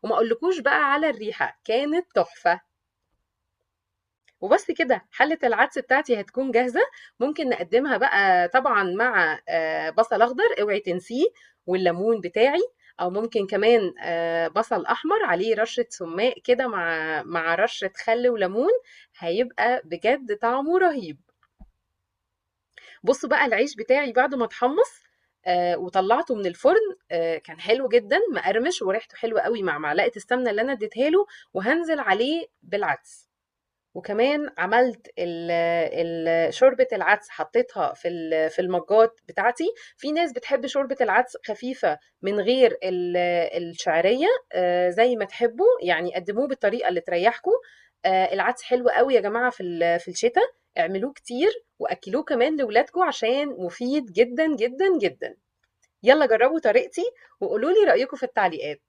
وما اقولكوش بقى على الريحة، كانت تحفة. وبس كده حلة العدس بتاعتي هتكون جاهزة. ممكن نقدمها بقى طبعا مع بصل اخضر اوعي تنسيه، والليمون بتاعي، او ممكن كمان بصل احمر عليه رشة سماق كده مع رشة خل وليمون، هيبقى بجد طعمه رهيب. بصوا بقى العيش بتاعي بعد ما اتحمص وطلعته من الفرن، كان حلو جدا مقرمش وريحته حلوه قوي مع معلقه السمنه اللي انا اديتها له، وهنزل عليه بالعدس. وكمان عملت شوربة العدس، حطيتها في المجات بتاعتي. في ناس بتحب شوربة العدس خفيفة من غير الشعرية، زي ما تحبوا يعني، قدموه بالطريقة اللي تريحكم. العدس حلو قوي يا جماعة في الشتاء، اعملوه كتير واكلوه كمان لولادكم عشان مفيد جدا جدا جدا. يلا جربوا طريقتي وقولوا لي رأيكم في التعليقات.